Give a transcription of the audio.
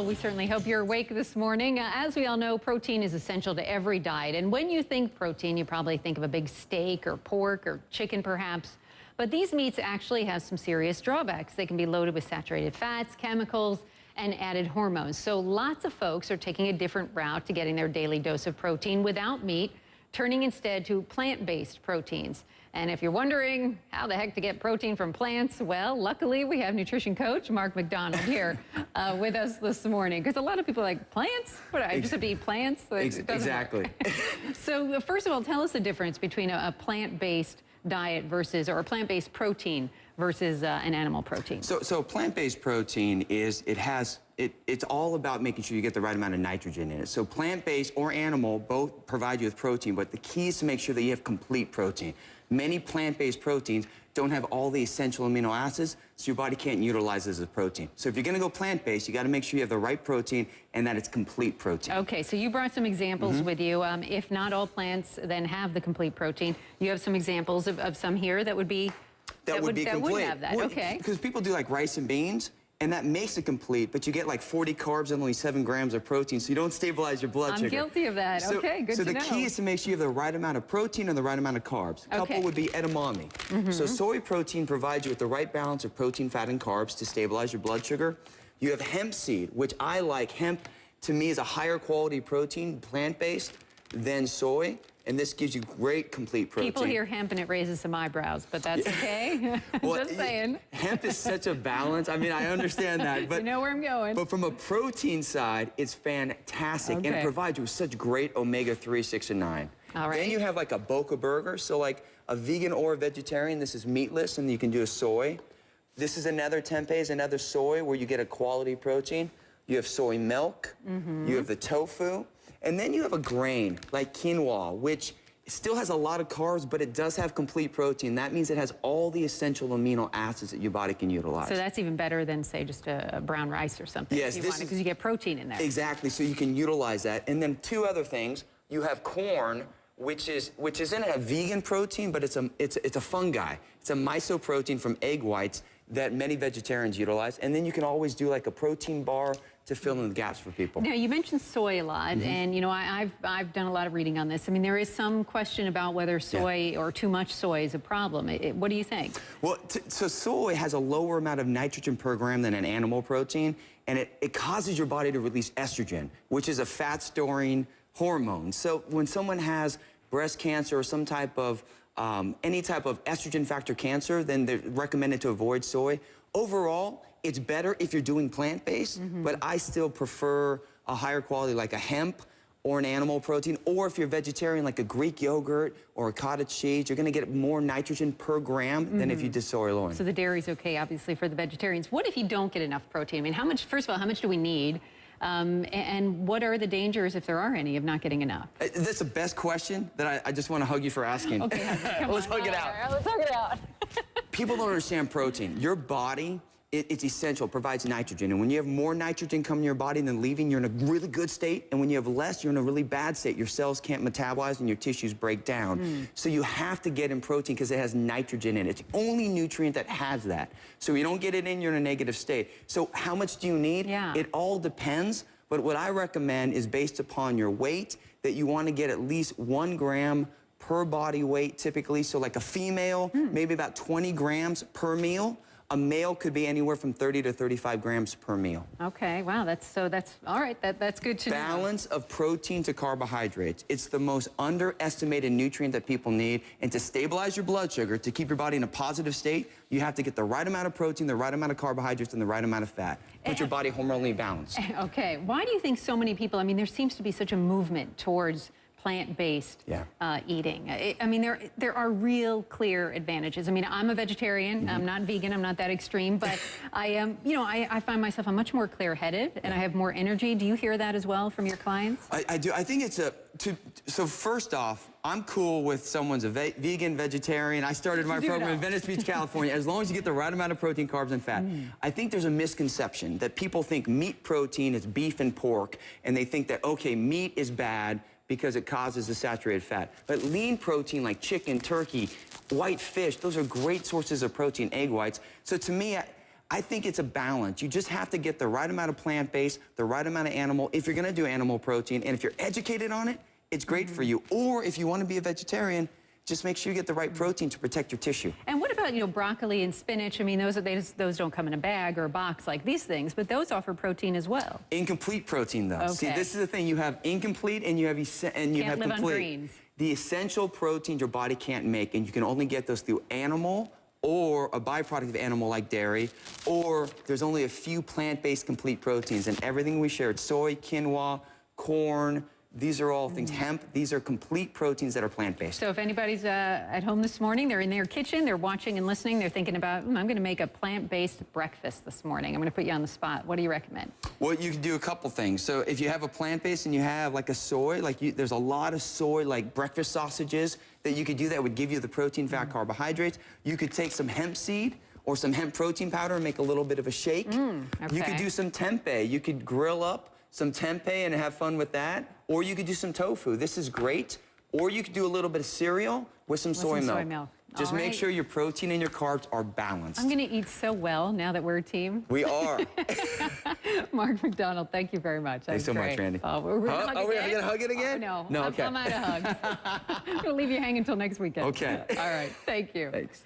We certainly hope you're awake this morning. As we all know, protein is essential to every diet. And when you think protein, you probably think of a big steak or pork or chicken perhaps. But these meats actually have some serious drawbacks. They can be loaded with saturated fats, chemicals, and added hormones. So lots of folks are taking a different route to getting their daily dose of protein without meat, turning instead to plant-based proteins. And if you're wondering how the heck to get protein from plants, well, luckily we have nutrition coach MacDonald here with us this morning. Because a lot of people are like, plants? What, I just have to eat plants? Exactly. So first of all, tell us the difference between a plant-based diet versus, or a plant-based protein versus an animal protein. So plant-based protein is, it's all about making sure you get the right amount of nitrogen in it. So plant-based or animal both provide you with protein, but the key is to make sure that you have complete protein. Many plant-based proteins don't have all the essential amino acids, so your body can't utilize it as a protein. So if you're gonna go plant-based, you gotta make sure you have the right protein and that it's complete protein. Okay, so you brought some examples with you. If not all plants then have the complete protein, you have some examples of some here that would be that would have that. Well, okay. Because people do like rice and beans, and that makes it complete, but you get like 40 carbs and only 7 grams of protein, so you don't stabilize your blood sugar. I'm guilty of that. Okay, good to know. So the key is to make sure you have the right amount of protein and the right amount of carbs. A couple would be edamame. So soy protein provides you with the right balance of protein, fat, and carbs to stabilize your blood sugar. You have hemp seed, which I like. Hemp, to me, is a higher quality protein, plant-based, than soy. And this gives you great complete protein. People hear hemp and it raises some eyebrows, but that's okay. Well, just saying. Hemp is such a balance. I mean, I understand that. But you know where I'm going. But from a protein side, it's fantastic. And it provides you with such great omega-3, 6, and 9. All right. Then you have like a Boca burger. So like a vegan or a vegetarian, this is meatless, and you can do a soy. This is another tempeh, is another soy where you get a quality protein. You have soy milk. You have the tofu. And then you have a grain like quinoa, which still has a lot of carbs, but it does have complete protein. That means it has all the essential amino acids that your body can utilize. So that's even better than, say, just a brown rice or something. Yes, because you get protein in there. Exactly, so you can utilize that. And then two other things. You have corn, which isn't a vegan protein, but it's a fungi. It's a mysoprotein from egg whites that many vegetarians utilize. And then you can always do like a protein bar to fill in the gaps for people. Now, you mentioned soy a lot, and you know, I've done a lot of reading on this. I mean, there is some question about whether soy or too much soy is a problem. What do you think? Well, so soy has a lower amount of nitrogen per gram than an animal protein, and it causes your body to release estrogen, which is a fat-storing hormone. So when someone has breast cancer or some type of any type of estrogen factor cancer, then they're recommended to avoid soy. Overall, it's better if you're doing plant-based, but I still prefer a higher quality like a hemp or an animal protein, or if you're vegetarian like a Greek yogurt or a cottage cheese, you're gonna get more nitrogen per gram than if you did soy alone. So the dairy's okay, obviously, for the vegetarians. What if you don't get enough protein? I mean, how much, first of all, how much do we need? And what are the dangers, if there are any, of not getting enough? That's the best question that I just want to hug you for asking. Okay, let's hug it out. Right, let's hug it out. People don't understand protein. Your body, it's essential, it provides nitrogen. And when you have more nitrogen coming to your body than leaving, you're in a really good state. And when you have less, you're in a really bad state. Your cells can't metabolize and your tissues break down. So you have to get in protein because it has nitrogen in it. It's the only nutrient that has that. So you don't get it in, you're in a negative state. So how much do you need? It all depends. But what I recommend is based upon your weight, that you want to get at least 1 gram per body weight typically. So like a female, maybe about 20 grams per meal. A male could be anywhere from 30 to 35 grams per meal. Okay, wow, that's all right, that's good to know. Balance of protein to carbohydrates. It's the most underestimated nutrient that people need. And to stabilize your blood sugar, to keep your body in a positive state, you have to get the right amount of protein, the right amount of carbohydrates, and the right amount of fat. Put your body hormonally balanced. Okay, why do you think so many people, I mean, there seems to be such a movement towards plant-based eating. I mean, there are real clear advantages. I mean, I'm a vegetarian. I'm not vegan. I'm not that extreme, but I am. You know, I find myself I'm much more clear-headed and I have more energy. Do you hear that as well from your clients? I do. I think it's so first off, I'm cool with someone's a vegan, vegetarian. I started my program in Venice Beach, California. As long as you get the right amount of protein, carbs, and fat. I think there's a misconception that people think meat protein is beef and pork, and they think that, okay, meat is bad because it causes the saturated fat. But lean protein like chicken, turkey, white fish, those are great sources of protein, egg whites. So to me, I think it's a balance. You just have to get the right amount of plant-based, the right amount of animal, if you're gonna do animal protein, and if you're educated on it, it's great for you. Or if you wanna be a vegetarian, just make sure you get the right protein to protect your tissue. And what about, broccoli and spinach? I mean, those don't come in a bag or a box like these things, but those offer protein as well. Incomplete protein, though. Okay. See, this is the thing. You have incomplete and you have Can't live complete. on greens. The essential proteins your body can't make, and you can only get those through animal or a byproduct of animal like dairy, or there's only a few plant-based complete proteins, and everything we shared, soy, quinoa, corn, these are all things, hemp, these are complete proteins that are plant-based. So if anybody's at home this morning, they're in their kitchen, they're watching and listening, they're thinking about, I'm going to make a plant-based breakfast this morning. I'm going to put you on the spot. What do you recommend? Well, you can do a couple things. So if you have a plant-based and you have like a soy, there's a lot of soy, like breakfast sausages, that you could do that would give you the protein, fat, carbohydrates. You could take some hemp seed or some hemp protein powder and make a little bit of a shake. Okay. You could do some tempeh. You could grill up some tempeh and have fun with that. Or you could do some tofu. This is great. Or you could do a little bit of cereal with some soy milk. Just make sure your protein and your carbs are balanced. I'm going to eat so well now that we're a team. We are. Mark MacDonald, thank you very much. Thanks so much, Randy. Oh, we're going to hug it again? Oh, no. No, okay. I'm out of hugs. I'm going to leave you hanging until next weekend. Okay. All right. Thank you. Thanks.